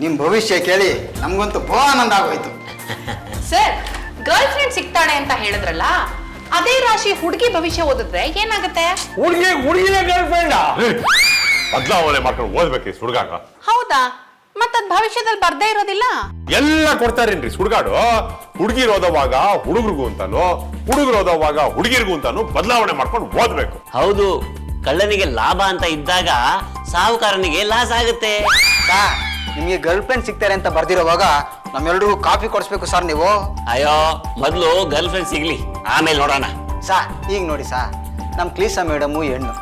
ನಿಮ್ಮ ಭವಿಷ್ಯ ಕೇಳಿ ನಮಗಂತೂ ಬಹಳ ಆನಂದ ಆಗೋಯ್ತು. ಸರ್, ಗರ್ಲ್ ಫ್ರೆಂಡ್ ಸಿಗ್ತಾಳೆ ಅಂತ ಹೇಳಿದ್ರಲ್ಲ, ಅದೇ ರಾಶಿ ಹುಡುಗಿ ಭವಿಷ್ಯ ಓದಿದ್ರೆ ಏನಾಗುತ್ತೆ? ಹುಡುಗಿನೇ ಗರ್ಲ್ ಫ್ರೆಂಡ್ ಬದಲಾವಣೆ ಮಾಡ್ಕೊಂಡು ಓದ್ಬೇಕ್ರಿ ಸುಡ್ಗಾಗ. ಹೌದಾ? ಮತ್ತದ್ ಭವಿಷ್ಯದಲ್ಲಿ ಬರ್ದೇ ಇರೋದಿಲ್ಲ? ಎಲ್ಲ ಕೊಡ್ತಾರೇನ್ರಿ ಸುಡ್ಗಾಡು. ಹುಡುಗಿರು ಓದೋವಾಗ ಹುಡುಗರಿಗೂ ಅಂತಾನು, ಹುಡುಗರು ಓದೋವಾಗ ಹುಡುಗಿರಿಗೂ ಅಂತಾನು ಬದಲಾವಣೆ ಮಾಡ್ಕೊಂಡು ಓದ್ಬೇಕು. ಹೌದು, ಕಳ್ಳನಿಗೆ ಲಾಭ ಅಂತ ಇದ್ದಾಗ ಸಾಹುಕಾರನಿಗೆ ಲಾಸ್ ಆಗುತ್ತೆ. ನಿಮಗೆ ಗರ್ಲ್ ಫ್ರೆಂಡ್ ಸಿಗ್ತಾರೆ ಅಂತ ಬರ್ದಿರೋವಾಗ ನಮ್ಮೆಲ್ರಿಗೂ ಕಾಫಿ ಕೊಡಿಸ್ಬೇಕು ಸರ್ ನೀವು. ಅಯ್ಯೋ, ಮೊದ್ಲು ಗರ್ಲ್ ಫ್ರೆಂಡ್ ಸಿಗ್ಲಿ, ಆಮೇಲೆ ನೋಡೋಣ. ಈಗ ನೋಡಿ ನಮ್ಮ ಕ್ಲೀಸಾ ಮೇಡಮು ಹೆಣ್ಣು,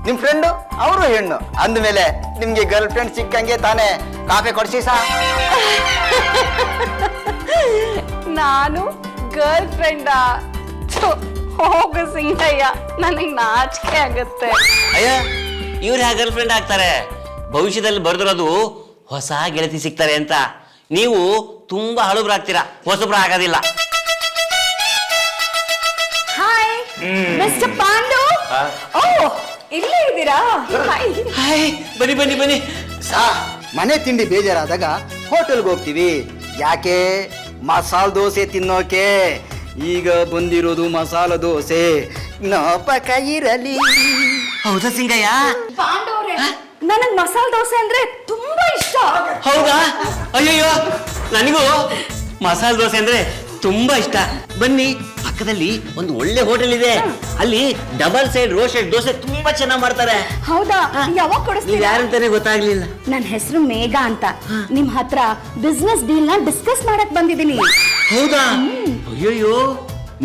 ನಿಮ್ ಫ್ರೆಂಡು ಅವರು ಹೆಣ್ಣು ಅಂದ್ಮೇಲೆ ನಿಮ್ಗೆ ಗರ್ಲ್ ಫ್ರೆಂಡ್ ಸಿಕ್ಕಂಗೆ ತಾನೇ ಕಾಫಿ ಕೊಡ್ಸಿ ನಾನು ಗರ್ಲ್ ಫ್ರೆಂಡಾ? ಹೋಗ ಸಿಂಗಯ್ಯ, ನನಗ್ ನಾಚಿಕೆ ಆಗತ್ತೆ. ಅಯ್ಯ, ಇವ್ರು ಯಾಕೆ ಗರ್ಲ್ ಫ್ರೆಂಡ್ ಆಗ್ತಾರೆ? ಭವಿಷ್ಯದಲ್ಲಿ ಬರ್ದಿರೋದು ಹೊಸ ಗೆಳತಿ ಸಿಗ್ತಾರೆ ಅಂತ. ನೀವು ತುಂಬಾ ಹಳುಬ್ರಾಗ್ತೀರಾ, ಹೊಸಬ್ರ ಆಗೋದಿಲ್ಲ. Hi mister Pandu. ಓ, ಇಲ್ಲೇ ಇದ್ದೀರಾ? ಹಾಯ್, ಬನ್ನಿ ಬನ್ನಿ ಬನ್ನಿ. ಮನೆ ತಿಂಡಿ ಬೇಜಾರಾದಾಗ ಹೋಟೆಲ್ಗೆ ಹೋಗ್ತೀವಿ. ಯಾಕೆ? ಮಸಾಲ ದೋಸೆ ತಿನ್ನೋಕೆ. ಈಗ ಬಂದಿರೋದು ಮಸಾಲ ದೋಸೆ, ಜ್ಞಾಪಕ ಇರಲಿ. ಹೌದಾ ಸಿಂಗಯ್ಯ? ಪಾಂಡವ್ರೆ, ನನಗ್ ಮಸಾಲ ದೋಸೆ ಅಂದ್ರೆ ತುಂಬಾ ಇಷ್ಟ. ಹೌದಾ? ಅಯ್ಯಯ್ಯೋ, ನನಗೂ ಮಸಾಲ ದೋಸೆ ಅಂದ್ರೆ ತುಂಬಾ ಇಷ್ಟ. ಬನ್ನಿ, ಪಕ್ಕದಲ್ಲಿ ಒಂದು ಒಳ್ಳೆ ಹೋಟೆಲ್ ಇದೆ, ಅಲ್ಲಿ ಡಬಲ್ ಸೈಡ್ ರೋಸ್ಟೆಡ್ ದೋಸೆ ತುಂಬಾ ಚೆನ್ನಾಗಿ ಮಾಡ್ತಾರೆ. ಹೌದಾ? ಯಾವಾಗ ಕೊಡಿಸ್ತೀರಾ? ಯಾರಂತಾನೆ ಗೊತ್ತಾಗ್ಲಿಲ್ಲ. ನನ್ನ ಹೆಸರು ಮೇಘ ಅಂತ. ನಿಮ್ ಹತ್ರ ಬಿಸ್ನೆಸ್ ಡೀಲ್ ನ ಡಿಸ್ಕಸ್ ಮಾಡಕ್ ಬಂದಿದ್ದೀನಿ. ಹೌದಾ? ಅಯ್ಯಯ್ಯೋ,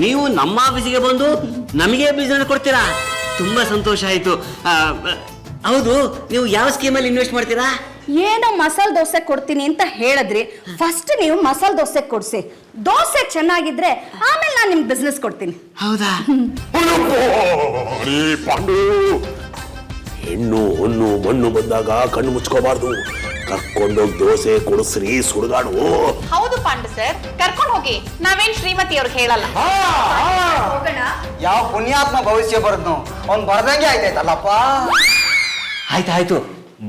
ನೀವು ನಮ್ಮ ಆಫೀಸಿಗೆ ಬಂದು ನಮಗೆ ಬಿಸ್ನೆಸ್ ಕೊಡ್ತೀರಾ? ತುಂಬಾ ಸಂತೋಷ ಆಯ್ತು. ಹೌದು, ನೀವು ಯಾವ ಸ್ಕೀಮಲ್ಲಿ ಇನ್ವೆಸ್ಟ್ ಮಾಡ್ತೀರಾ? ಏನೋ ಮಸಾಲ ದೋಸೆ ಕೊಡ್ತೀನಿ ಅಂತ ಹೇಳಿದ್ರಿ. ಫಸ್ಟ್ ನೀವು ಮಸಾಲ ದೋಸೆ ಕೊಡ್ಸಿ. ದೋಸೆ ಚೆನ್ನಾಗಿದ್ರೆ ಆಮೇಲೆ ನಾನು ನಿಮ್ಗೆ ಬಿಸ್ನೆಸ್ ಕೊಡ್ತೀನಿ. ಹೌದಾ? ಪಾಂಡು, ಹೆಣ್ಣು ಹೊನ್ನು ಮಣ್ಣು ಬಂದಾಗ ಕಣ್ಣು ಮುಚ್ಕೋಬಾರ್ದು. ಕರ್ಕೊಂಡೋಗಿ ದೋಸೆ ಕೊಡಿಸ್ರಿ ಸುಡುಗಾಡು. ಹೌದು ಪಾಂಡು ಸರ್, ಕರ್ಕೊಂಡು ಹೋಗಿ. ನಾವೇನ್ ಶ್ರೀಮತಿ ಅವ್ರಿಗೆ ಹೇಳಲ್ಲ. ಯಾವ ಪುಣ್ಯಾತ್ಮ ಭವಿಷ್ಯ ಬರದ್ನು ಅವ್ನು ಬರ್ದಂಗೆ ಆಯ್ತಾಯ್ತಲ್ಲಪ್ಪ. ಆಯ್ತಾಯ್ತು,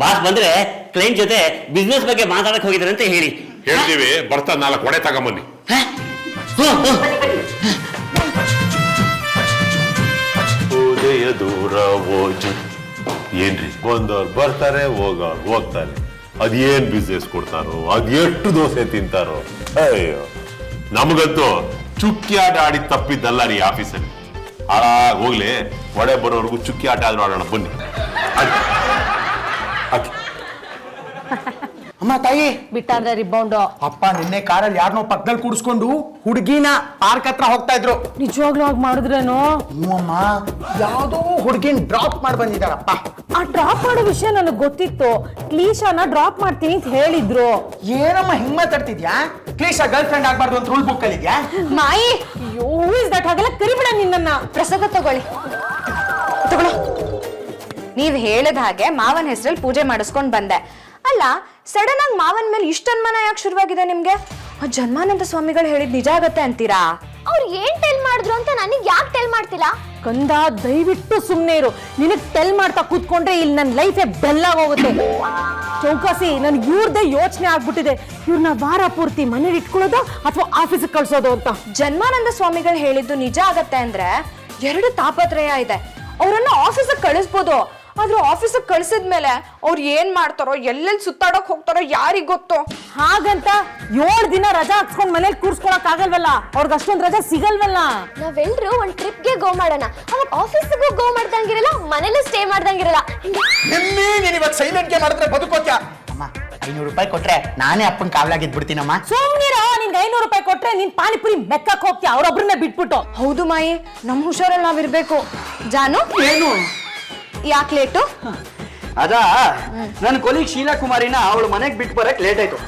ಬಾಸ್ ಬಂದ್ರೆ ಕ್ಲೈಂಟ್ ಜೊತೆ ಬಿಸ್ನೆಸ್ ಬಗ್ಗೆ ಮಾತಾಡಕ್ ಹೋಗಿದ್ರೆ ಅಂತ ಹೇಳಿ. ಹೇಳ್ತೀವಿ, ಬರ್ತಾ 4 ವಡೆ ತಗೊಂಬನ್ನಿ. ಉದಯ ದೂರ ಓಜು. ಏನ್ರಿ, ಬಂದವ್ರು ಬರ್ತಾರೆ, ಹೋಗೋರು ಹೋಗ್ತಾರೆ. ಅದೇನ್ ಬಿಸ್ನೆಸ್ ಕೊಡ್ತಾರೋ, ಅದೆಷ್ಟು ದೋಸೆ ತಿಂತಾರೋ. ಅಯ್ಯೋ, ನಮಗಂತೂ ಚುಕ್ಕಿ ಆಟ ಆಡಿ ತಪ್ಪಿದ್ದಲ್ಲ ರೀ ಆಫೀಸಲ್ಲಿ. ಹಾಳಾಗಿ ಹೋಗ್ಲಿ, ಒಡೆ ಬರೋರ್ಗು ಚುಕ್ಕಿ ಆಟ ಆದ್ರೂ ಆಡೋಣ ಬನ್ನಿ. ಅಮ್ಮ ತಾಯಿ ಬಿಟ್ಟಾದ್ರೆ ರಿಬೌಂಡು. ಅಪ್ಪ ನಿನ್ನೆ ಕಾರಲ್ಲಿ ಯಾರನ್ನೋ ಪಕ್ಕದಲ್ಲಿ ಕೂಡಿಸ್ಕೊಂಡು ಹುಡುಗಿನ ಪಾರ್ಕ್ ಹತ್ರ ಹೋಗ್ತಾ ಇದ್ರು. ನಿಜವಾಗ್ಲೂ ಆಗಿ ಮಾಡಿದ್ರೇನು? ಅಮ್ಮ, ಯಾವ್ದೋ ಹುಡುಗಿನ ಡ್ರಾಪ್ ಮಾಡಿ ಬಂದಿದಾರಪ್ಪ. ಆ ಡ್ರಾಪ್ ಮಾಡೋ ವಿಷಯ ನನಗೆ ಗೊತ್ತಿತ್ತು. ಕ್ಲೀಶಾನ ಡ್ರಾಪ್ ಮಾಡ್ತೀನಿ ಅಂತ ಹೇಳಿದ್ರು. ಏನಮ್ಮ ಹಿಂಗ್ ಮಾತಾಡ್ತಿದ್ಯಾ? ಕ್ಲೀಶಾ ಗರ್ಲ್ ಫ್ರೆಂಡ್ ಆಗ್ಬಾರ್ದು ಅಂತ ರೂಲ್ ಬುಕ್ ಅಲ್ಲಿ ಇದೆಯಾ? ಮಾಯಿ, ದಟ್ ಹಾಗೆಲ್ಲ ಕರಿಬಿಡ ನಿನ್ನನ್ನ. ಪ್ರಸಾದ ತಗೊಳ್ಳಿ. ತಗೊಳ್ಳೋ. ನೀವ್ ಹೇಳಿದ ಹಾಗೆ ಮಾವನ ಹೆಸರಲ್ಲಿ ಪೂಜೆ ಮಾಡಿಸ್ಕೊಂಡ್ ಬಂದೆ. ಅಲ್ಲ, ಸಡನ್ ಆಗಿ ಮಾವನ ಮೇಲೆ ಇಷ್ಟ ಅನುಮಾನ ಯಾಕೆ ಶುರುವಾಗಿದೆ ನಿಮ್ಗೆ? ಜನ್ಮಾನಂದ ಸ್ವಾಮಿಗಳು ಹೇಳಿದ್ ನಿಜ ಆಗತ್ತೆ ಅಂತೀರಾ? ಅವ್ರು ಏನ್ ಟೆಲ್ ಮಾಡಿದ್ರು ಅಂತ ನನಗ್ ಯಾಕೆ ಟೆಲ್ ಮಾಡ್ತಿಲ್ಲ? ಕಂದ, ದಯವಿಟ್ಟು ಸುಮ್ನೆ ಇರು. ನಿನಗ್ ಟೆಲ್ ಮಾಡ್ತಾ ಕೂತ್ಕೊಂಡ್ರೆ ಇಲ್ಲಿ ನನ್ನ ಲೈಫೇ ಬೆಲ್ಲಾಗೋಗುತ್ತೆ. ಚೌಕಾಸಿ, ನನ್ಗೆ ಇವ್ರದೇ ಯೋಚನೆ ಆಗ್ಬಿಟ್ಟಿದೆ. ಇವ್ರನ್ನ ವಾರ ಪೂರ್ತಿ ಮನೇಲಿ ಇಟ್ಕೊಳ್ಳೋದು ಅಥವಾ ಆಫೀಸಿಗೆ ಕಳ್ಸೋದು ಅಂತ. ಜನ್ಮಾನಂದ ಸ್ವಾಮಿಗಳು ಹೇಳಿದ್ದು ನಿಜ ಆಗತ್ತೆ ಅಂದ್ರೆ 2 ತಾಪತ್ರಯ ಇದೆ. ಅವ್ರನ್ನ ಆಫೀಸಿಗೆ ಕಳಿಸ್ಬೋದು, ಆದ್ರೆ ಆಫೀಸಿಗೆ ಕಳ್ಸಿದ್ಮೇಲೆ ಅವ್ರು ಏನ್ ಮಾಡ್ತಾರೋ, ಎಲ್ಲೆಲ್ಲಿ ಸುತ್ತಾಡಕ್ ಹೋಗ್ತಾರೋ ಯಾರಿಗ್ ಗೊತ್ತು. ಹಾಗಂತ 7 ದಿನ ರಜಾ ಹಾಕ್ಸ್ಕೊಂಡ್ ಮನೇಲಿ ಕೂರ್ಸ್ಕೊಳಕ್ ಆಗಲ್ವಲ್ಲ, ಅವ್ರಿಗೆ ಅಷ್ಟೊಂದ್ ರಜಾ ಸಿಗಲ್ವಲ್ಲ. ನಾವೆಲ್ರು ಒಂದ್ ಟ್ರಿಪ್ಗೆ ಗೋ ಮಾಡೋಣ. ಅವಾಗ ಆಫೀಸಿಗೂ ಗೋ ಮಾಡ್ದಂಗಿರಲ್ಲ, ಮನೇಲೂ ಸ್ಟೇ ಮಾಡ್ದಂಗಿರಲ್ಲ. ನೀನ್ ಇವತ್ತು ಸೈಲೆಂಟ್ ಗೆ ಮಾಡಿದ್ರೆ ಬದುಕೋತ್ಯಾ? ಅಮ್ಮ, 500 ರೂಪಾಯಿ ಕೊಟ್ರೆ ನಾನೇ ಅಪ್ಪನ್ ಕಾವಲಾಗಿದ್ ಬಿಡ್ತೀನಮ್ಮ. ಸುಮ್ನಿರೋ, ನಿನ್ಗೆ 500 ರೂಪಾಯಿ ಕೊಟ್ರೆ ನೀನ್ ಪಾನಿಪುರಿ ಮೆಕ್ಕಕ್ ಹೋಗ್ತೀಯ ಅವ್ರೊಬ್ರನ್ನ ಬಿಟ್ಬಿಟ್ಟು. ಹೌದು ಮಾಯಿ, ನಮ್ ಹುಷಾರಲ್ಲಿ ನಾವಿರ್ಬೇಕು. ಜಾನು, ಏನು ಯಾಕೆ ಲೇಟು? ಅದಾ, ನನ್ನ ಕೊಲೀಗ್ ಶೀಲಾ ಕುಮಾರಿನ ಅವಳು ಮನೆಗೆ ಬಿಟ್ಟು ಬರಕ್ ಲೇಟ್ ಆಯ್ತು.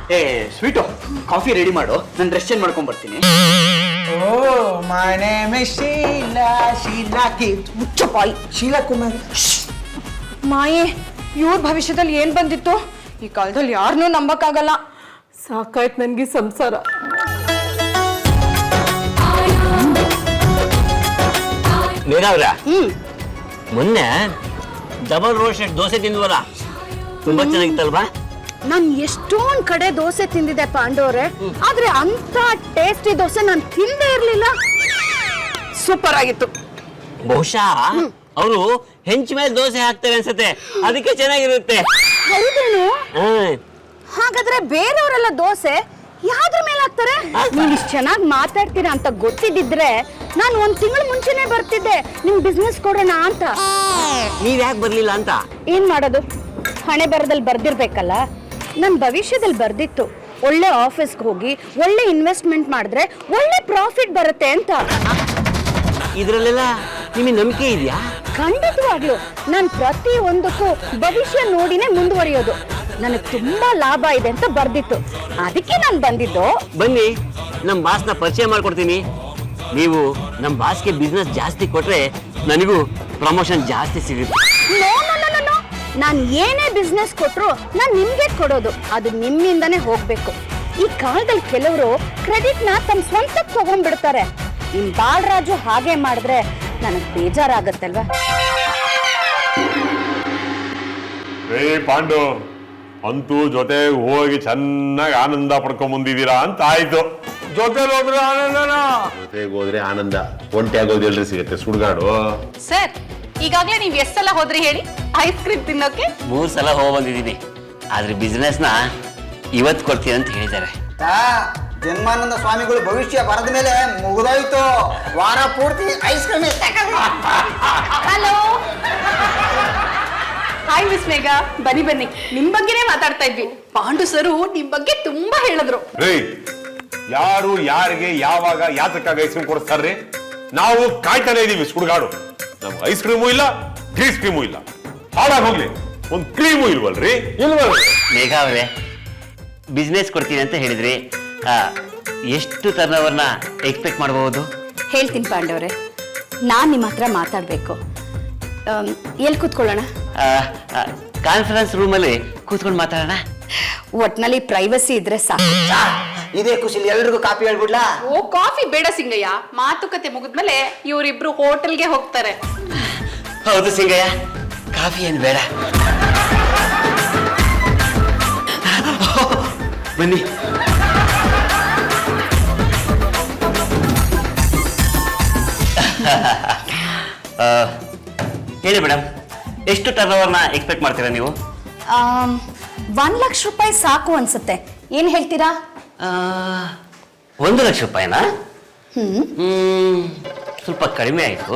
ಸ್ವೀಟು, ಕಾಫಿ ರೆಡಿ ಮಾಡು, ನಾನು ಡ್ರೆಸ್ ಚೇಂಜ್ ಮಾಡ್ಕೊಂಡ್ ಬರ್ತೀನಿ. Oh, my name is Sheela. ಮುಚ್ಚಪಾಯಿ. ಶೀಲಾ ಕುಮಾರ್. ಮಾಯಿ, ಇವ್ರ ಭವಿಷ್ಯದಲ್ಲಿ ಏನ್ ಬಂದಿತ್ತು? ಈ ಕಾಲದಲ್ಲಿ ಯಾರನ್ನೂ ನಂಬಕ್ಕಾಗಲ್ಲ. ಸಾಕಾಯ್ತು ನನ್ಗೆ ಸಂಸಾರ. ಮೇಘವ್ರ, ಮೊನ್ನೆ ಡಬಲ್ ರೋಸ್ಟೆಡ್ ದೋಸೆ ತಿಂದ್ವಲ್ಲ, ತುಂಬಾ ಚೆನ್ನಾಗಿತ್ತಲ್ವಾ? ನಾನು ಎಷ್ಟೊಂದ್ ಕಡೆ ದೋಸೆ ತಿಂದಿದೆ ಪಾಂಡವ್ರೆ, ಆದ್ರೆ ಅಂತ ಟೇಸ್ಟಿ ದೋಸೆ ನಾನು ತಿಂದೇ ಇರ್ಲಿಲ್ಲ. ಸೂಪರ್ ಆಗಿತ್ತು. ಬಹುಶಃ ಅವರು ಹೆಂಚ ಮೇಲೆ ದೋಸೆ ಹಾಕ್ತಾರೆ ಅನ್ಸುತ್ತೆ, ಅದಕ್ಕೆ ಚೆನ್ನಾಗಿರುತ್ತೆ. ಹೌದೇನು? ಹ್ಮ್. ಹಾಗಾದ್ರೆ ಬೇರೆಯವರೆಲ್ಲ ದೋಸೆ ಯಾವ್ದ್ರ ಮೇಲೆ ಹಾಕ್ತಾರೆ? ನೀವು ಇಷ್ಟು ಚೆನ್ನಾಗಿ ಮಾತಾಡ್ತೀರಾ ಅಂತ ಗೊತ್ತಿದ್ದಿದ್ರೆ ನಾನು 1 ತಿಂಗಳು ಮುಂಚೆನೆ ಬರ್ತಿದ್ದೆ ನಿಮ್ ಬಿಸ್ನೆಸ್ ಕೊಡೋಣ ಅಂತ. ನೀವ್ ಯಾಕೆ ಬರ್ಲಿಲ್ಲ ಅಂತ? ಏನ್ ಮಾಡೋದು, ಹಣೆ ಬರದಲ್ಲಿ ಬರ್ದಿರ್ಬೇಕಲ್ಲ. ನನ್ನ ಭವಿಷ್ಯದಲ್ಲಿ ಬರ್ದಿತ್ತು, ಒಳ್ಳೆ ಆಫೀಸ್ಗೆ ಹೋಗಿ ಒಳ್ಳೆ ಇನ್ವೆಸ್ಟ್ಮೆಂಟ್ ಮಾಡಿದ್ರೆ ಒಳ್ಳೆ ಪ್ರಾಫಿಟ್ ಬರುತ್ತೆ ಅಂತ. ಇದ್ರಲ್ಲೆಲ್ಲ ನಿಮಗೆ ನಂಬಿಕೆ ಇದೆಯಾ? ಖಂಡಿತವಾಗ್ಲು ನಾನು ಪ್ರತಿ ಒಂದಕ್ಕೂ ಭವಿಷ್ಯ ನೋಡಿನೇ ಮುಂದುವರಿಯೋದು. ನನಗೆ ತುಂಬಾ ಲಾಭ ಇದೆ ಅಂತ ಬರ್ದಿತ್ತು, ಅದಕ್ಕೆ ನಾನು ಬಂದಿದ್ದು. ಬನ್ನಿ, ನಮ್ಮ ಬಾಸ್ನ ಪರಿಚಯ ಮಾಡ್ಕೊಡ್ತೀನಿ. ನೀವು ನಮ್ಮ ಬಾಸ್ಗೆ ಬಿಸ್ನೆಸ್ ಜಾಸ್ತಿ ಕೊಟ್ರೆ ನನಗೂ ಪ್ರಮೋಷನ್ ಜಾಸ್ತಿ ಸಿಗುತ್ತೆ. ನಾನು ಏನೇ ಬಿಸ್ನೆಸ್ ಕೊಟ್ರು ನಾನು ನಿಮ್ಗೆ ಕೊಡೋದು, ಅದು ನಿಮ್ಮಿಂದನೇ ಹೋಗ್ಬೇಕು. ಈ ಕಾಲದಲ್ಲಿ ಕೆಲವರು ಕ್ರೆಡಿಟ್ನ ತಮ್ಮ ಸ್ವಂತಕ್ಕೆ ತಗೊಂಡ್ಬಿಡ್ತಾರೆ. ನಿಮ್ ಬಾಲರಾಜು ಹಾಗೆ ಮಾಡಿದ್ರೆ ನನಗೆ ಬೇಜಾರಾಗತ್ತಲ್ವಾ? ಪಾಂಡು ಅಂತೂ ಜೊತೆಗೆ ಹೋಗಿ ಚೆನ್ನಾಗಿ ಆನಂದ ಪಡ್ಕೊಂಡ್ ಬಂದಿದ್ದೀರಾ ಅಂತ ಆಯ್ತು. ಜೊತೆಲಿ ಹೋದ್ರೆ ಆನಂದನ, ಜೊತೆಗೆ ಹೋದ್ರೆ ಆನಂದ, ಒಂಟಿ ಆಗೋದು ಎಲ್ರಿ ಸಿಗುತ್ತೆ ಸುಡ್ಗಾಡು. ಸರ್, ಈಗಾಗ್ಲೇ ನೀವ್ ಎಷ್ಟ್ ಸಲ ಹೋದ್ರಿ ಹೇಳಿ ಐಸ್ ಕ್ರೀಮ್ ತಿನ್ನೋಕೆ? 3 ಸಲ ಹೋಗಿ ಬಂದಿದ್ದೀನಿ. ಆದ್ರೆ ಬಿಸ್ನೆಸ್ನ ಇವತ್ತು ಕೊಡ್ತೀನಿ ಅಂತ ಹೇಳಿದ್ದಾರೆ. ಜನ್ಮಾನಂದ ಸ್ವಾಮಿಗಳು ಭವಿಷ್ಯ ಬರೆದ ಮೇಲೆ ಮುಗಿದೋಯ್ತು, ವಾರ ಪೂರ್ತಿ ice cream. Hello, hi miss Megha, ಬನ್ನಿ ಬನ್ನಿ. ನಿಮ್ ಬಗ್ಗೆನೇ ಮಾತಾಡ್ತಾ ಇದ್ವಿ. ಪಾಂಡು ಸರು ನಿಮ್ ಬಗ್ಗೆ ತುಂಬಾ ಹೇಳಿದ್ರು. ರೀ, ಯಾರು ಯಾರಿಗೆ ಯಾವಾಗ ಯಾತಕ್ಕಾಗ ಐಸ್ ಕ್ರೀಮ್ ಕೊಡಿಸ್ತಾರ್ರಿ? ನಾವು ಕಾಯ್ತಾನೆ ಇದೀವಿ ಸುಡ್ಗಾಡು. ನಮ್ಗೆ ಐಸ್ ಕ್ರೀಮು ಇಲ್ಲ, ಗ್ರೀಸ್ ಕ್ರೀಮು ಇಲ್ಲ. ಹಾಳಾಗಿ ಹೋಗ್ಲಿ, ಒಂದ್ ಕ್ರೀಮು ಇಲ್ವಲ್ರಿ? ಇಲ್ವಲ್ರಿ? ಮೇಘ ಅವರೇ, ಬಿಸ್ನೆಸ್ ಕೊಡ್ತೀನಿ ಅಂತ ಹೇಳಿದ್ರಿ, ಎಷ್ಟು ಟರ್ನೋವರ್ನ ಎಕ್ಸ್ಪೆಕ್ಟ್ ಮಾಡಬಹುದು? ಹೇಳ್ತೀನಿ ಪಾಂಡವ್ರೆ, ನಾನು ನಿಮ್ಮ ಹತ್ರ ಮಾತಾಡಬೇಕು. ಎಲ್ಲಿ ಕೂತ್ಕೊಳ್ಳೋಣ? ಕಾನ್ಫರೆನ್ಸ್ ರೂಮಲ್ಲಿ ಕೂತ್ಕೊಂಡು ಮಾತಾಡೋಣ. ಒಟ್ನಲ್ಲಿ ಪ್ರೈವಸಿ ಇದ್ರೆ ಸಾಕು. ಇದೇ ಖುಷಿಲಿ ಎಲ್ರಿಗೂ ಕಾಪಿ ಹೇಳ್ಬಿಡ್ಲಾ? ಓ, ಕಾಫಿ ಬೇಡ ಸಿಂಗಯ್ಯ. ಮಾತುಕತೆ ಮುಗಿದ್ಮೇಲೆ ಇವರಿಬ್ರು ಹೋಟೆಲ್ಗೆ ಹೋಗ್ತಾರೆ. ಹೌದು ಸಿಂಗಯ್ಯ, ಕಾಫಿ ಏನು ಬೇಡ. ಬನ್ನಿ. ಹೇಳಿ ಮೇಡಮ್, ಎಷ್ಟು ಟರ್ನೋವರ್ನ ಎಕ್ಸ್ಪೆಕ್ಟ್ ಮಾಡ್ತೀರಾ ನೀವು? 1 ಲಕ್ಷ ರೂಪಾಯಿ ಸಾಕು ಅನ್ಸುತ್ತೆ. ಏನ್ ಹೇಳ್ತೀರಾ? 1 ಲಕ್ಷ ರೂಪಾಯಿನಾ? ಸ್ವಲ್ಪ ಕಡಿಮೆ ಆಯ್ತು.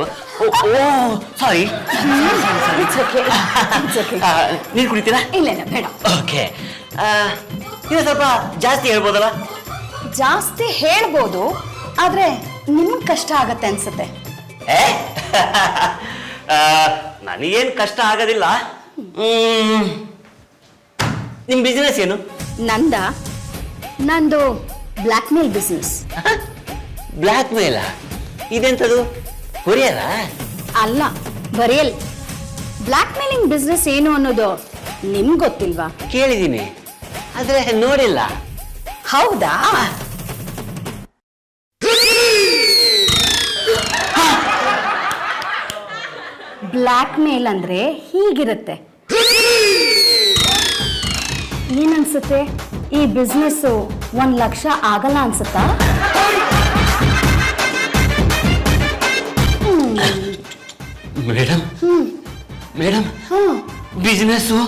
ಸಾರಿ, ನೀರು ಕುಡಿತೀರಾ? ಇಲ್ಲ ಬೇಡ. ಓಕೆ, ಇದು ಸ್ವಲ್ಪ ಜಾಸ್ತಿ ಹೇಳ್ಬೋದಲ್ಲ? ಜಾಸ್ತಿ ಹೇಳ್ಬೋದು, ಆದ್ರೆ ನಿಮ್ಗೆ ಕಷ್ಟ ಆಗತ್ತೆ ಅನ್ಸುತ್ತೆ. ನನಗೇನು ಕಷ್ಟ ಆಗೋದಿಲ್ಲ. ನಿಮ್ ಬಿಸ್ನೆಸ್ ಏನು? ನಂದು ಬ್ಲ್ಯಾಕ್ ಮೇಲ್ ಬಿಸ್ನೆಸ್. ಬ್ಲ್ಯಾಕ್ ಮೇಲ? ಇದೆಂತದು, ಕೊರಿಯರ? ಅಲ್ಲ, ಬರಿಯಲ್. ಬ್ಲ್ಯಾಕ್ ಮೇಲಿಂಗ್ ಬಿಸ್ನೆಸ್ ಏನು ಅನ್ನೋದು ನಿಮ್ಗೆ ಗೊತ್ತಿಲ್ವಾ? ಕೇಳಿದ್ದೀನಿ, ಆದ್ರೆ ನೋಡಿಲ್ಲ. ಹೌದಾ? ಬ್ಲ್ಯಾಕ್ ಮೇಲ್ ಅಂದ್ರೆ ಹೀಗಿರುತ್ತೆ. ಏನನ್ಸುತ್ತೆ, ಈ ಬಿಸ್ನೆಸ್ 1 ಲಕ್ಷ ಆಗಲ್ಲ ಅನ್ಸುತ್ತಾ? ಮೇಡಮ್, ಮೇಡಮ್, ಬಿಸ್ನೆಸ್ಸು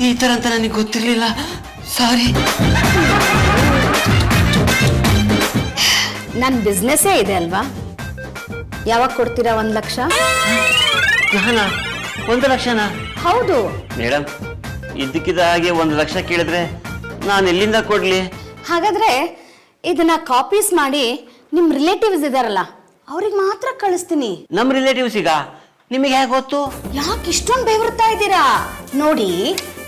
ಈ ತರ ಅಂತ ನನಗೆ ಗೊತ್ತಿರಲಿಲ್ಲ. ಸಾರಿ. ನನ್ನ ಬಿಸ್ನೆಸ್ಸೇ ಇದೆ ಅಲ್ವಾ? ಯಾವಾಗ ಕೊಡ್ತೀರಾ 1 ಲಕ್ಷ? 1 ಲಕ್ಷನಾ? ಹೌದು ಮೇಡಮ್, ಇದ್ದಕ್ಕಿದ್ದ ಹಾಗೆ 1 ಲಕ್ಷ ಕೇಳಿದ್ರೆ ನಾನು ಎಲ್ಲಿಂದ ಕೊಡ್ಲಿ? ಹಾಗಾದ್ರೆ ಇದನ್ನ ಕಾಪೀಸ್ ಮಾಡಿ ನಿಮ್ ರಿಲೇಟಿವ್ಸ್ ಇದಾರಲ್ಲ ಅವ್ರಿಗೆ ಮಾತ್ರ ಕಳಿಸ್ತೀನಿ. ನಮ್ಮ ರಿಲೇಟಿವ್ಸಿಗ? ನಿಮಗೆ ಹೇಗೆ ಗೊತ್ತು? ಯಾಕೆ ಇಷ್ಟೊಂದು ಬೆವರ್ತಾ ಇದ್ದೀರಾ? ನೋಡಿ,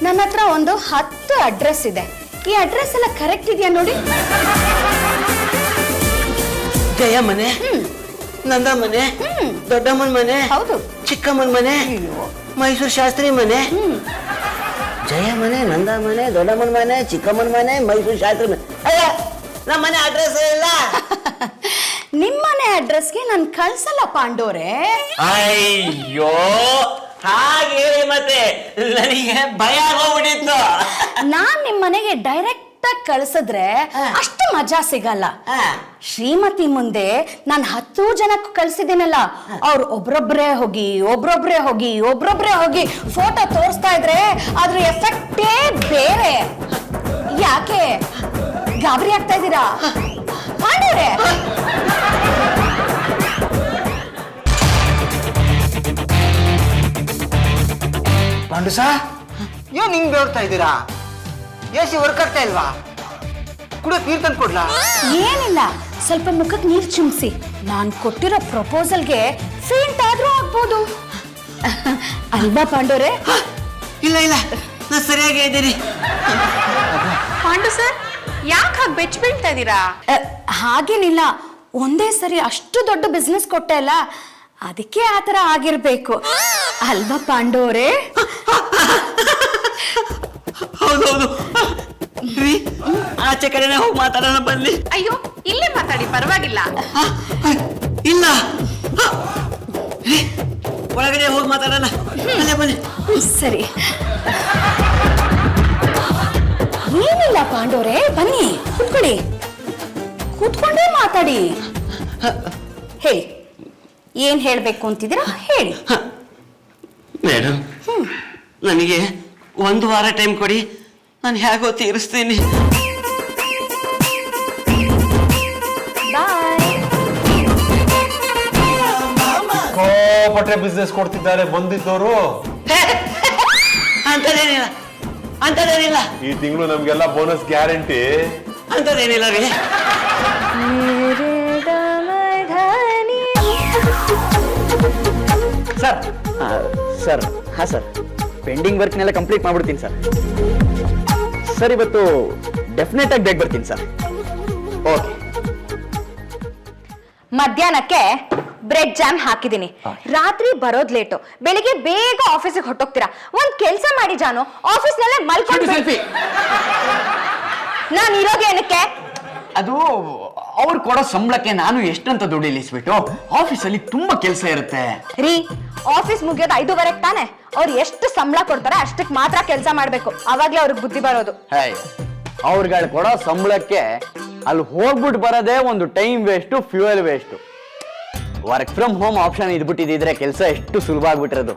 ನನ್ನ ಹತ್ರ ಒಂದು 10 ಅಡ್ರೆಸ್ ಇದೆ. ಈ ಅಡ್ರೆಸ್ ಎಲ್ಲ ಕರೆಕ್ಟ್ ಇದೆಯಾ ನೋಡಿ. ಜಯ ಮನೆ, ನಂದ ಮನೆ, ದೊಡ್ಡಮ್ಮನ ಮನೆ, ಹೌದು, ಚಿಕ್ಕಮ್ಮನ ಮನೆ, ಮೈಸೂರು ಶಾಸ್ತ್ರಿ ಮನೆ. ಜಯ ಮನೆ, ನಂದ ಮನೆ, ದೊಡ್ಡಮ್ಮನ ಮನೆ, ಚಿಕ್ಕಮ್ಮನ ಮನೆ, ಮೈಸೂರು ಶಾಸ್ತ್ರಿ ಮನೆ. ಅಯ್ಯ, ನಮ್ಮ ಮನೆ ಅಡ್ರೆಸ್ ಇಲ್ಲ. ನಿಮ್ಮನೆ ಅಡ್ರೆಸ್ಗೆ ನಾನು ಕಳ್ಸಲ್ಲ ಪಾಂಡೋರೆ. ಅಯ್ಯೋ, ಹಾಗೆ ಹೇಳಿ ಮತ್ತೆ ನನಗೆ ಭಯ ಆಗೋಗ್ಬಿಟ್ಟಿತ್ತು. ನಾನ್ ನಿಮ್ ಮನೆಗೆ ಡೈರೆಕ್ಟ್ ಆಗಿ ಕಳ್ಸಿದ್ರೆ ಅಷ್ಟು ಮಜಾ ಸಿಗಲ್ಲ. ಶ್ರೀಮತಿ ಮುಂದೆ ನಾನು 10 ಜನಕ್ಕೆ ಕಳ್ಸಿದ್ದೀನಲ್ಲ, ಅವ್ರು ಒಬ್ರೊಬ್ರೇ ಹೋಗಿ ಫೋಟೋ ತೋರಿಸ್ತಾ ಇದ್ರೆ ಅದ್ರ ಎಫೆಕ್ಟೇ ಬೇರೆ. ಯಾಕೆ ಗಾಬರಿ ಆಗ್ತಾ ಇದ್ದೀರಾ ಪಾಂಡವ್ರೆ? ಪಾಂಡು ಸಾ ಏನ್ ಹಿಂಗ್ ಬೇಡ್ತಾ ಇದ್ದೀರಾ? AC ವರ್ಕ್ ಆಗ್ತಾ ಇಲ್ವಾ? ಕುಡಿಯೋಕ್ ನೀರ್ ತಂದು ಕೊಡ್ಲಾ? ಏನಿಲ್ಲ, ಸ್ವಲ್ಪ ಮುಖಕ್ಕೆ ನೀರು ಚಿಮ್ಸಿ. ನಾನ್ ಕೊಟ್ಟಿರೋ ಪ್ರಪೋಸಲ್ಗೆ ಫೇಂಟ್ ಆದ್ರೂ ಆಗ್ಬೋದು ಅಲ್ವಾ ಪಾಂಡವ್ರೆ? ಇಲ್ಲ ನಾನು ಸರಿಯಾಗಿ ಇದ್ದೀನಿ. ಪಾಂಡು ಸರ್, ಯಾಕೆ ಹಾಗೆ ಬೆಚ್ಚ ಬೀಳ್ತಾ ಇದ್ದೀರಾ? ಹಾಗೇನಿಲ್ಲ, ಒಂದೇ ಸರಿ ಅಷ್ಟು ದೊಡ್ಡ ಬಿಸ್ನೆಸ್ ಕೊಟ್ಟೆ ಅಲ್ಲ, ಅದಕ್ಕೆ ಆತರ ಆಗಿರ್ಬೇಕು ಅಲ್ವಾ ಪಾಂಡವ್ರೆ? ಹೌದೌದು ರೀ, ಆಚೆ ಕಡೆನೇ ಹೋಗಿ ಮಾತಾಡೋಣ ಬನ್ನಿ. ಅಯ್ಯೋ, ಇಲ್ಲೇ ಮಾತಾಡಿ, ಪರವಾಗಿಲ್ಲ. ಇಲ್ಲ ರೀ, ಒಳಗಡೆ ಹೋಗಿ ಮಾತಾಡೋಣ. ಅಲ್ಲೇ ಬನ್ನಿ. ಸರಿ, ಏನಿಲ್ಲ ಪಾಂಡವ್ರೆ, ಬನ್ನಿ ಕೂತ್ಕೊಳ್ಳಿ, ಕೂತ್ಕೊಂಡೇ ಮಾತಾಡಿ. ಹೇಳಿ, ಏನ್ ಹೇಳ್ಬೇಕು ಅಂತಿದ್ದೀರಾ ಹೇಳಿ. ಮೇಡಮ್, ನನಗೆ 1 ವಾರ ಟೈಮ್ ಕೊಡಿ, ನಾನು ಹೇಗೋ ತೀರಿಸ್ತೀನಿ. ಪಟ್ರೆ ಬಿಸ್ನೆಸ್ ಕೊಡ್ತಿದ್ದಾರೆ ಬಂದಿದ್ದವರು. ಅಂತದೇನಿಲ್ಲ ಈ ತಿಂಗಳು ನಮ್ಗೆಲ್ಲ ಬೋನಸ್ ಗ್ಯಾರಂಟಿ. ಅಂತದೇನಿಲ್ಲ ರೀ. ಸರ್ ಹಾಂ ಸರ್, ಪೆಂಡಿಂಗ್ ವರ್ಕ್ನೆಲ್ಲ ಕಂಪ್ಲೀಟ್ ಮಾಡ್ಬಿಡ್ತೀನಿ ಸರ್. ಸರ್ ಇವತ್ತು ಡೆಫಿನೆಟ್ ಆಗಿ ಬೇಗ ಬರ್ತೀನಿ ಸರ್. ಓಕೆ. ಮಧ್ಯಾಹ್ನಕ್ಕೆ ಬ್ರೆಡ್ ಜಾಮ್ ಹಾಕಿದೀನಿ. ರಾತ್ರಿ ಬರೋದ್ ಲೇಟು, ಬೆಳಿಗ್ಗೆ ಬೇಗ ಆಫೀಸಿಗೆ ಹೊಟ್ಟೋಗ್ತೀರಾ. ಒಂದ್ ಕೆಲ್ಸ ಮಾಡಿ ಜಾನು, ಆಫೀಸ್ ನಲ್ಲೇ ಮಲ್ಕೊಂಡು ನಾನು ಇರೋದು ಏನಕ್ಕೆ? ಅದು ಅವ್ರು ಕೊಡೋ ಸಂಬಳಕ್ಕೆ ನಾನು ಎಷ್ಟಂತ ದುಡ್ಡು ಇಳಿಸ್ಬಿಟ್ಟು ಆಫೀಸಲ್ಲಿ ತುಂಬಾ ಕೆಲಸ ಇರುತ್ತೆ ರೀ. ಆಫೀಸ್ ಮುಗಿಯೋದು 5:30 ತಾನೆ. ಅವ್ರು ಎಷ್ಟು ಸಂಬಳ ಕೊಡ್ತಾರೆ ಅಷ್ಟಕ್ಕೆ ಮಾತ್ರ ಕೆಲಸ ಮಾಡ್ಬೇಕು, ಅವಾಗ್ಲೇ ಅವ್ರಿಗೆ ಬುದ್ಧಿ ಬರೋದು. ಅವ್ರುಗಳು ಕೊಡೋ ಸಂಬಳಕ್ಕೆ ಅಲ್ಲಿ ಹೋಗ್ಬಿಟ್ಟು ಬರೋದೇ ಒಂದು time waste, fuel waste. Work from home option ಇದ್ಬಿಟ್ಟಿದ್ರೆ ಕೆಲಸ ಎಷ್ಟು ಸುಲಭ ಆಗ್ಬಿಟ್ಟಿರೋದು.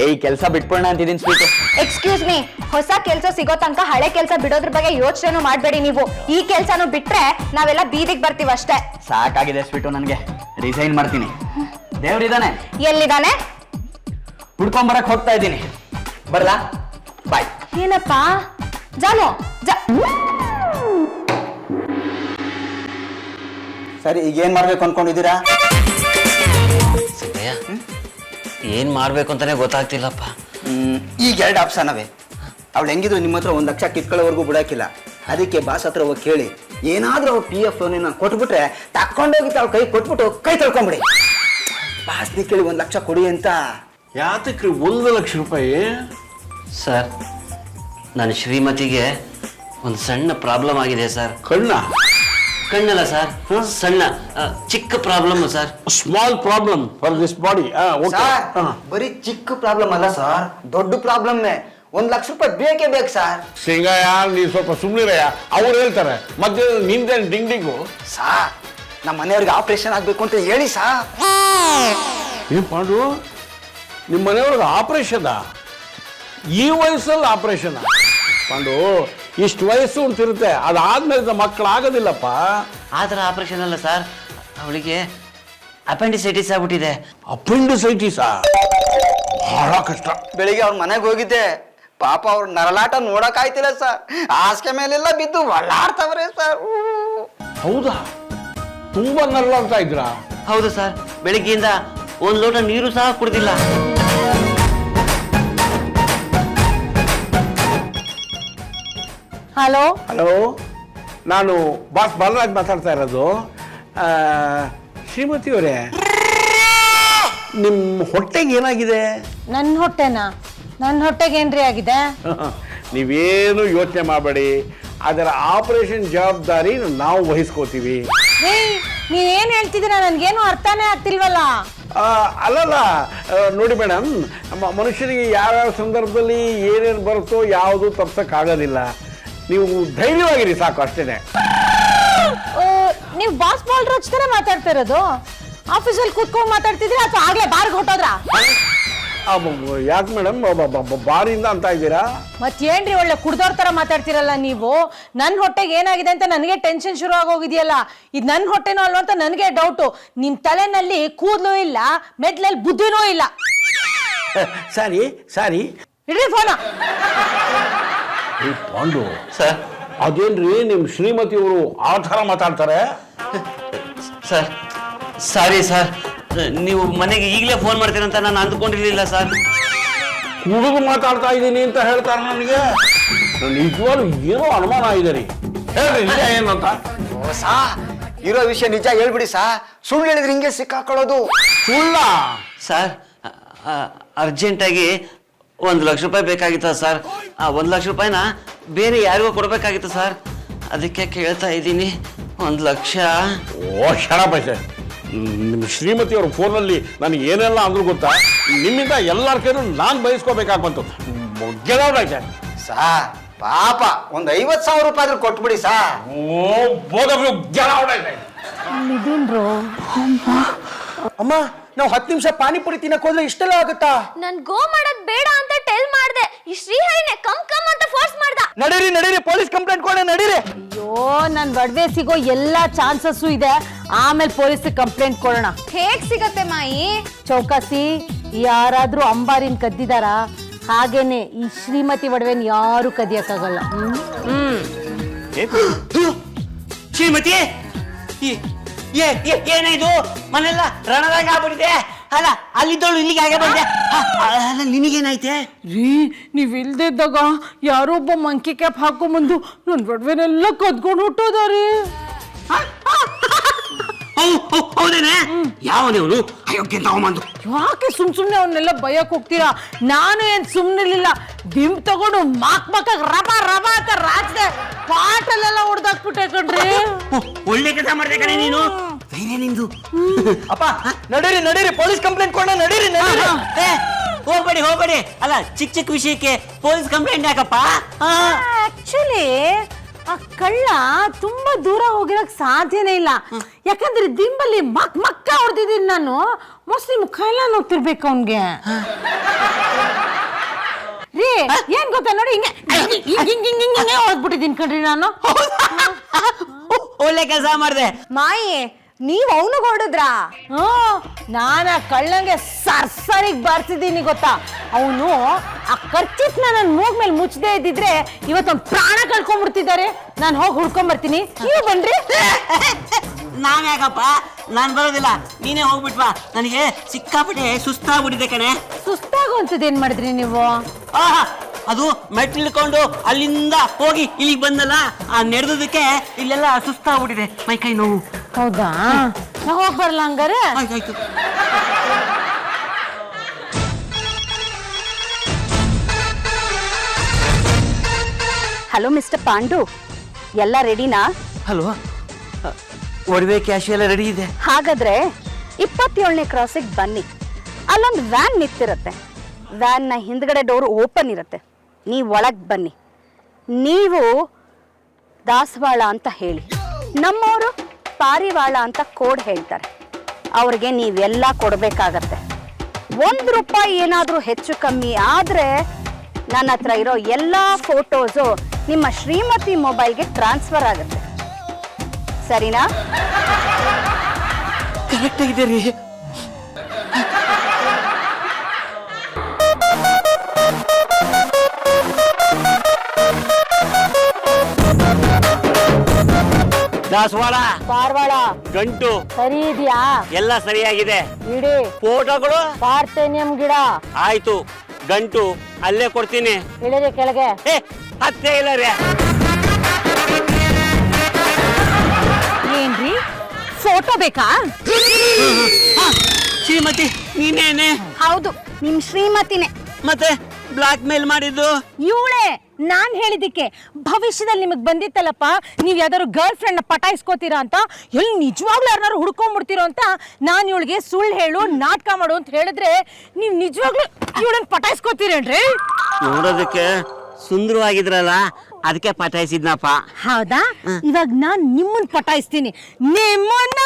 ಈ ಕೆಲಸ ಬಿಟ್ಬಿಡೋಣ ಅಂತಿದ್ದೀನಿ ಸ್ವೀಟು. ಎಕ್ಸ್ಕ್ಯೂಸ್ ಮೀ, ಹೊಸ ಕೆಲಸ ಸಿಗೋ ತನಕ ಹಳೆ ಕೆಲಸ ಬಿಡೋದ್ರ ಬಗ್ಗೆ ಯೋಚನೆ ಮಾಡಬೇಡಿ ನೀವು. ಈ ಕೆಲಸನೂ ಬಿಟ್ರೆ ನಾವೆಲ್ಲ ಬೀದಿಗೆ ಬರ್ತೀವಿ ಅಷ್ಟೇ. ಸಾಕಾಗಿದೆ ಸ್ವೀಟು, ನನಗೆ ರಿಸೈನ್ ಮಾಡ್ತೀನಿ. ದೇವ್ರಿದಾನೆ? ಎಲ್ಲಿದ್ದಾನೆ? ಹುಡ್ಕೊಂಬರಕ್ ಹೋಗ್ತಾ ಇದ್ದೀನಿ, ಬರ್ಲಾ? ಬಾಯ್. ಏನಪ್ಪಾ ಜಾನು? ಸರಿ, ಈಗ ಏನ್ ಮಾಡ್ಬೇಕು ಅನ್ಕೊಂಡಿದ್ದೀರಾ? ಏನ್ ಮಾಡ್ಬೇಕು ಅಂತಾನೆ ಗೊತ್ತಾಗ್ತಿಲ್ಲಪ್ಪ. ಈಗ 2 ಆಪ್ಷನ್ ಅವೆ. ಅವಳು ಹೆಂಗಿದ್ರು ನಿಮ್ಮ ಹತ್ರ 1 ಲಕ್ಷ ಕಿತ್ಕೊಳ್ಳೋವರೆಗೂ ಬಿಡಾಕಿಲ್ಲ. ಅದಕ್ಕೆ ಬಾಸ್ ಹತ್ರ ಹೋಗಿ ಕೇಳಿ, ಏನಾದ್ರೂ ಅವ್ರು PF ಕೊಟ್ಬಿಟ್ರೆ ತಕೊಂಡೋಗಿ ಅವ್ಳ ಕೈ ಕೊಟ್ಬಿಟ್ಟು ಕೈ ತೊಳ್ಕೊಂಬಿಡಿ. ಬಾಸ್ನಿ ಕೇಳಿ 1 ಲಕ್ಷ ಕೊಡಿ ಅಂತ. ಯಾತಕ್ರಿ 1 ಲಕ್ಷ ರೂಪಾಯಿ? ಸರ್, ನನ್ನ ಶ್ರೀಮತಿಗೆ ಒಂದು ಸಣ್ಣ ಪ್ರಾಬ್ಲಮ್ ಆಗಿದೆ ಸರ್. ಕಣ್ಣಲ್ಲ ಸರ್, ಸಣ್ಣ ಚಿಕ್ಕ problem sir. Small problem for this body. Sir, ಬರೀ ಚಿಕ್ಕ ಪ್ರಾಬ್ಲಮ್ ಅಲ್ಲ ಸರ್, ದೊಡ್ಡ ಪ್ರಾಬ್ಲಮ್. 1 ಲಕ್ಷ ರೂಪಾಯಿ ಬೇಕೇ ಬೇಕು ಸರ್. ಸಿಂಗಯ್ಯ, ನೀ ಸ್ವಲ್ಪ ಸುಮ್ಮನಿರಯ್ಯ, ಅವ್ರು ಹೇಳ್ತಾರೆ ಮಧ್ಯೆ ನಿಂದೇನು ಡಿಂಗಿಂಗು. ಸಾರ್, ನಮ್ಮ ಮನೆಯವ್ರಿಗೆ ಆಪರೇಷನ್ ಆಗ್ಬೇಕು ಅಂತ ಹೇಳಿ ಸಾರ್. ಏನ್ ಪಾಂಡು, ನಿಮ್ಮ ಮನೆಯವ್ರಿಗೆ ಆಪರೇಷನ್? ಈ ವಯಸ್ಸಲ್ಲಿ ಆಪರೇಷನ್? ಪಾಂಡು, ಇಷ್ಟು ವಯಸ್ಸು ಅಂತಿರುತ್ತೆ, ಅದಾದ್ಮೇಲೆ ಮಕ್ಕಳಾಗೋದಿಲ್ಲಪ್ಪ. ಆತರ ಆಪರೇಷನ್ ಅಲ್ಲ ಸರ್, ಅವಳಿಗೆ ಅಪೆಂಡಿಸೈಟಿಸ್ ಆಗ್ಬಿಟ್ಟಿದೆ. ಅಪೆಂಡಿಸೈಟಿಸಾ? ಬಹಳ ಕಷ್ಟ. ಬೆಳಿಗ್ಗೆ ಅವ್ರ ಮನೆಗೆ ಹೋಗಿದ್ದೆ, ಪಾಪ ಅವ್ರ ನರಳಾಟ ನೋಡಕ್ ಆಯ್ತಿಲ್ಲ ಸರ್. ಹಾಸಿಗೆ ಮೇಲೆಲ್ಲ ಬಿದ್ದು ಒಳ್ಳಾಡ್ತವ್ರೆ ಸರ್. ಹೌದಾ? ತುಂಬಾ ನರಳಾಡ್ತಾ ಇದ್ರಾ? ಹೌದು ಸರ್, ಬೆಳಿಗ್ಗೆಯಿಂದ 1 ಲೋಟ ನೀರು ಸಹ ಕುಡ್ದಿಲ್ಲ. ಹಲೋ ಹಲೋ, ನಾನು ಬಾಸ್ ಬಾಲರಾಜ್ ಮಾತಾಡ್ತಾ ಇರೋದು. ಶ್ರೀಮತಿಯವರೇ, ನಿಮ್ಮ ಹೊಟ್ಟೆಗೆ ಏನಾಗಿದೆ? ನನ್ನ ಹೊಟ್ಟೆನಾ? ನನ್ನ ಹೊಟ್ಟೆಗೆ ಏನ್ರಿ ಆಗಿದೆ? ನೀವೇನು ಯೋಚನೆ ಮಾಡಬೇಡಿ, ಅದರ ಆಪರೇಷನ್ ಜವಾಬ್ದಾರಿ ನಾವು ವಹಿಸ್ಕೋತೀವಿ. ನೀವೇನ್ ಹೇಳ್ತಿದ್ದೀರಾ? ನನ್ಗೇನು ಅರ್ಥನೇ ಆಗ್ತಿಲ್ವಲ್ಲ. ಅಲ್ಲಲ್ಲ ನೋಡಿ ಮೇಡಮ್, ಮನುಷ್ಯನಿಗೆ ಯಾವ್ಯಾವ ಸಂದರ್ಭದಲ್ಲಿ ಏನೇನು ಬರುತ್ತೋ ಯಾವುದು ತಪ್ಸಕ್ಕಾಗೋದಿಲ್ಲ. ನೀವು ಧೈರ್ಯವಾಗಿರಿ ಸಾಕು, ಅಷ್ಟೇನೆ. ನೀವು ಬಾಸ್ ಬಾಲ್ರಾಜ್ ತರ ಮಾತಾಡ್ತಾ ಇರೋದು? ಆಫೀಸಲ್ಲಿ ಕೂತ್ಕೊಂಡು ಮಾತಾಡ್ತಿದ್ರೆ ಅಥವಾ ಆಗ್ಲೇ ಬಾರ್ಗೆ ಹೊಟ್ಟೋದ್ರ? ಯಾಕೆ ಮೇಡಮ್ ಬಾರಿಂದ ಅಂತ ಇದ್ದೀರಾ? ಮತ್ತೇನ್ರಿ ಒಳ್ಳೆ ಕುಡ್ದವ್ರ ತರ ಮಾತಾಡ್ತಿರಲ್ಲ ನೀವು. ನನ್ನ ಹೊಟ್ಟೆಗೆ ಏನಾಗಿದೆ ಅಂತ ನನಗೆ ಟೆನ್ಷನ್ ಶುರು ಆಗೋಗಿದೆಯಲ್ಲ. ಇದು ನನ್ನ ಹೊಟ್ಟೆನೋ ಅಲ್ವಾ ಅಂತ ನನಗೆ ಡೌಟು. ನಿಮ್ ತಲೆನಲ್ಲಿ ಕೂದಲು ಇಲ್ಲ, ಮೆದ್ಲಲ್ಲಿ ಬುದ್ಧಿನೂ ಇಲ್ಲ. ಸಾರಿ ಇಡ್ರಿ ಫೋನ. ಪಾಂಡು ಸರ್ ಅದೇನ್ರಿ ನಿಮ್ ಶ್ರೀಮತಿಯವರು ಆ ಥರ ಮಾತಾಡ್ತಾರೆ? ಸರ್ ಸಾರಿ ಸರ್, ನೀವು ಮನೆಗೆ ಈಗಲೇ ಫೋನ್ ಮಾಡ್ತೀರಂತ ನಾನು ಅಂದ್ಕೊಂಡಿರ್ಲಿಲ್ಲ ಸರ್. ಹುಡುಗ ಮಾತಾಡ್ತಾ ಇದ್ದೀನಿ ಅಂತ ಹೇಳ್ತಾರೆ ನನಗೆ. ನಿಜವಾಗ್ಲೂ ಏನೋ ಅನುಮಾನ ಇದೆ ರೀ. ಹೇಳ್ರಿ ನಿಜ ಏನು ಅಂತ. ಸಾ ಇರೋ ವಿಷಯ ನಿಜ ಹೇಳ್ಬಿಡಿ ಸಾ. ಸುಳ್ಳು ಹೇಳಿದ್ರೆ ಹಿಂಗೆ ಸಿಕ್ಕಾಕೊಳ್ಳೋದು. ಸುಳ್ಳ? ಸರ್ ಅರ್ಜೆಂಟಾಗಿ 1 ಲಕ್ಷ ರೂಪಾಯಿ ಬೇಕಾಗಿತ್ತ ಸರ್. ಆ 1 ಲಕ್ಷ ರೂಪಾಯಿನ ಬೇರೆ ಯಾರಿಗೋ ಕೊಡಬೇಕಾಗಿತ್ತು ಸರ್. ಅದಕ್ಕೆ ಕೇಳ್ತಾ ಇದ್ದೀನಿ. 1 ಲಕ್ಷ. ಓ ಕ್ಷಣ ಪೈಸೆ. ನಿಮ್ಮ ಶ್ರೀಮತಿಯವ್ರ ಫೋನಲ್ಲಿ ನನಗೆ ಏನೆಲ್ಲ ಅಂದ್ರು ಗೊತ್ತಾ? ನಿಮ್ಮಿಂದ ಎಲ್ಲರ ಕೈಲೂ ನಾನು ಬಯಸ್ಕೋಬೇಕಾಗ್ಬಂತು. ಗೆಲವೈತೆ ಸಾ ಪಾಪ ಒಂದು 50,000 ರೂಪಾಯಿ ಆದ್ರೂ ಕೊಟ್ಬಿಡಿ ಸಾ. ಓ ಬೋಧಗಳು ಗೆಲವೈತೆ. ಅಮ್ಮ, ನಾವು 10 ನಿಮಿಷ ಪಾನಿಪುರಿ ತಿನ್ನಕ್ ಹೋದ್ರೆ ಇಷ್ಟೆಲ್ಲ ಆಗುತ್ತಾ? ನನ್ ಗೋ ಮಾಡೋದ್ ಬೇಡ ಅಂತ ಟೆಲ್ ಮಾಡ್ದೆ. ಈ ಶ್ರೀಹರಿನೇ ಕಮ್ ಅಂತ ಫೋರ್ಸ್ ಮಾಡ್ದ. ನಡೀರಿ ಪೊಲೀಸ್ ಕಂಪ್ಲೇಂಟ್ ಕೊಡ, ನಡೀರಿ. ಅಯ್ಯೋ, ನನ್ ಒಡವೆ ಸಿಗೋ ಎಲ್ಲಾ ಚಾನ್ಸಸ್ಸು ಇದೆ. ಆಮೇಲೆ ಪೊಲೀಸ್ ಕಂಪ್ಲೇಂಟ್ ಕೊಡೋಣ. ಹೇಗ್ ಸಿಗತ್ತೆ ಮಾಯಿ? ಚೌಕಾಸಿ, ಯಾರಾದ್ರೂ ಅಂಬಾರಿನ ಕದ್ದಿದಾರ? ಹಾಗೇನೆ ಈ ಶ್ರೀಮತಿ ಒಡವೆನ್ ಯಾರು ಕದಿಯಕ್ಕಾಗಲ್ಲ. ಶ್ರೀಮತಿ ಏನಾಯ್ತು? ಮನೆಲ್ಲ ರಣರಂಗ ಆಗ್ಬಿಟ್ಟಿದೆ. ಅಲ್ಲ ಅಲ್ಲಿದ್ದವಳು ಇಲ್ಲಿಗೆ ಹಾಗೆ ಬಂದೆ. ಅಲ್ಲ ನಿನಗೇನಾಯ್ತೆ? ರೀ, ನೀವ್ ಇಲ್ದೇ ಇದ್ದಾಗ ಯಾರೋ ಒಬ್ಬ ಮಂಕಿ ಕ್ಯಾಪ್ ಹಾಕೊಂಬಂದು ನನ್ ಒಡವೆನೆಲ್ಲ ಕದ್ಕೊಂಡು ಹುಟ್ಟೋದಾರಿ. ಹೌದೇನೆ? ಯಾವನೇವನು ಅಯೋಗ್ಯ ತಗೊಂಬಂದು? ಯಾಕೆ ಸುಮ್ನೆ ಅವನ್ನೆಲ್ಲ ಭಯಕ್ಕೆ ಹೋಗ್ತೀರಾ? ನಾನು ಏನ್ ಸುಮ್ನಿರ್ಲಿಲ್ಲ. ದಿಂಬ್ ತಗೊಂಡು ಮಾಕ್ ರಬ ಅಂತ ರಾಜ್ದೆ ಪಾಟಲ್ಲೆಲ್ಲ ಹೊಡೆದಾಕ್ಬಿಟ್ಟೆ ಕಣ್ರಿ. ಒಳ್ಳೆ ಕೆಲಸ ಮಾಡ್ದೆ ಕಣೆ ನೀನು. ಧೈರ್ಯ ನಿಂದು. ಅಪ್ಪ ನಡೀರಿ ಪೊಲೀಸ್ ಕಂಪ್ಲೇಂಟ್ ಕೊಡ, ನಡೀರಿ. ಹೋಗ್ಬೇಡಿ. ಅಲ್ಲ ಚಿಕ್ಕ ವಿಷಯಕ್ಕೆ ಪೊಲೀಸ್ ಕಂಪ್ಲೇಂಟ್ ಯಾಕಪ್ಪ? ಆಕ್ಚುಲಿ ಆ ಕಳ್ಳ ತುಂಬಾ ದೂರ ಹೋಗಿರಕ್ ಸಾಧ್ಯನೇ ಇಲ್ಲ. ಯಾಕಂದ್ರೆ ದಿಂಬಲ್ಲಿ ಮಕ್ಕ ಹೊಡೆದಿದ್ದೀನಿ ನಾನು. ಮೋಸ್ಟ್ಲಿ ಮುಖ ಎಲ್ಲ ನೋಡ್ತಿರ್ಬೇಕು ಅವನ್ಗೆ. ರೀ, ಏನ್ ಗೊತ್ತಾ ನೋಡಿ, ಹಿಂಗೆ ಹೊಡೆದ್ಬಿಟ್ಟಿದ್ದೀನಿ ಕಣ್ರಿ ನಾನು. ಒಳ್ಳೆ ಕೆಲಸ ಮಾಡ್ದೆ ಮಾಯಿ, ನೀವ್ ಅವನಿಗೆ ಹೊಡೆದ್ರಾ? ನಾನ ಕಳ್ಳಂಗೆ ಸರ್ಸರಿಗೆ ಬರ್ತಿದ್ದೀನಿ ಗೊತ್ತಾ. ಅವನು ಆ ಖರ್ಚಿತ್ನ ನನ್ನ ಮೂಗ್ ಮೇಲೆ ಮುಚ್ಚದೆ ಇದ್ದಿದ್ರೆ ಇವತ್ತೊಂದು ಪ್ರಾಣ ಕಳ್ಕೊಂಡ್ಬಿಡ್ತಿದ್ದಾರೆ. ನಾನು ಹೋಗಿ ಹುಡ್ಕೊಂಡ್ ಬರ್ತೀನಿ, ನೀವು ಬನ್ರಿ. ನಾನ್ ಯಾಕಪ್ಪ? ನಾನ್ ಬರೋದಿಲ್ಲ, ನೀನೇ ಹೋಗ್ಬಿಟ್ವಾ. ನನಗೆ ಸಿಕ್ಕಾಪಟ್ಟೆ ಸುಸ್ತಾಗ್ಬಿಟ್ಟಿದೆ ಕಣೆ. ಸುಸ್ತಾಗುವಂಥದ್ದು ಏನ್ ಮಾಡಿದ್ರಿ ನೀವು? ಅದು ಮೆಟ್ಲಿಳ್ಕೊಂಡು ಅಲ್ಲಿಂದ ಹೋಗಿ ಇಲ್ಲಿಗೆ ಬಂದಲ್ಲ, ಆ ನಡೆದಕ್ಕೆ ಇಲ್ಲೆಲ್ಲ ಸುಸ್ತಾಗ್ಬಿಟ್ಟಿದೆ, ಮೈ ಕೈ ನೋವು. ಹೌದಾ? ಹೋಗಿ ಬರಲ್ಲ ಹಂಗಾರೆ? ಆಯ್ತು. ಹಲೋ ಮಿಸ್ಟರ್ ಪಾಂಡು, ಎಲ್ಲ ರೆಡಿನಾ? ಹಲೋ, ಒಡವೆ ಕ್ಯಾಶ್ ಎಲ್ಲ ರೆಡಿ ಇದೆ. ಹಾಗಾದ್ರೆ 27ನೇ ಕ್ರಾಸಿಗೆ ಬನ್ನಿ. ಅಲ್ಲೊಂದು ವ್ಯಾನ್ ನಿಂತಿರುತ್ತೆ. ವ್ಯಾನ್ನ ಹಿಂದ್ಗಡೆ ಡೋರ್ ಓಪನ್ ಇರುತ್ತೆ. ನೀವು ಒಳಗೆ ಬನ್ನಿ. ನೀವು ದಾಸವಾಳ ಅಂತ ಹೇಳಿ, ನಮ್ಮವರು ಪಾರಿವಾಳ ಅಂತ ಕೋಡ್ ಹೇಳ್ತಾರೆ. ಅವ್ರಿಗೆ ನೀವೆಲ್ಲ ಕೊಡಬೇಕಾಗತ್ತೆ. 1 ರೂಪಾಯಿ ಏನಾದರೂ ಹೆಚ್ಚು ಕಮ್ಮಿ ಆದರೆ ನನ್ನ ಹತ್ರ ಇರೋ ಎಲ್ಲ ಫೋಟೋಸು ನಿಮ್ಮ ಶ್ರೀಮತಿ ಮೊಬೈಲ್ಗೆ ಟ್ರಾನ್ಸ್ಫರ್ ಆಗುತ್ತೆ. ಸರಿನಾ? ಕರೆಕ್ಟ್ ಆಗಿದೆ ರೀ. ದಾಸವಾಳ, ಪಾರಿವಾಳ ಗಂಟು ಸರಿ ಇದೆಯಾ? ಎಲ್ಲ ಸರಿಯಾಗಿದೆ. ಇಡಿ. ಫೋಟೋಗಳು ಪಾರ್ಥೇನಿಯಂ ಗಿಡ ಆಯ್ತು. ಗಂಟು ಅಲ್ಲೇ ಕೊಡ್ತೀನಿ. ಇಳಿರಿ ಕೆಳಗೆ. ಹತ್ತೇ ಇಲ್ಲ ರೀ. ಏನ್ರಿ, ಫೋಟೋ ಬೇಕಾ? ಶ್ರೀಮತಿ ನೀನೇನೆ? ಹೌದು, ನಿಮ್ ಶ್ರೀಮತಿನೇ. ಮತ್ತೆ ಬ್ಲಾಕ್ ಮೇಲ್ ಮಾಡಿದ್ದು? ಇವಳೇ ನಾನ್ ಹೇಳಿದ್ದಕ್ಕೆ ಭವಿಷ್ಯದಲ್ಲಿ ನಿಮಗೆ ಬಂದಿತ್ತಲ್ಲಪ್ಪ ನೀವು ಯಾವ್ದಾದ್ರು ಗರ್ಲ್ ಫ್ರೆಂಡ್ನ ಪಟಾಯಿಸ್ಕೋತೀರಾ ಅಂತ, ಎಲ್ಲಿ ನಿಜವಾಗ್ಲೂ ಯಾರನ್ನಾರು ಹುಡ್ಕೊಂಡ್ಬಿಡ್ತೀರೋ ಅಂತ ನಾನು ಇವಳಿಗೆ ಸುಳ್ಳು ಹೇಳು ನಾಟಕ ಮಾಡು ಅಂತ ಹೇಳಿದ್ರೆ ನೀವು ನಿಜವಾಗ್ಲೂ ಇವಳನ್ನ ಪಟಾಯಿಸ್ಕೋತೀರೇನ್ರಿ? ನೋಡೋದಕ್ಕೆ ಸುಂದರವಾಗಿದ್ರಲ್ಲ, ಅದಕ್ಕೆ ಪಟಾಯಿಸಿದ್ನಪ್ಪ. ಹೌದಾ? ಇವಾಗ ನಾನ್ ನಿಮ್ಮನ್ನ ಪಟಾಯಿಸ್ತೀನಿ. ನಿಮ್ಮನ್ನ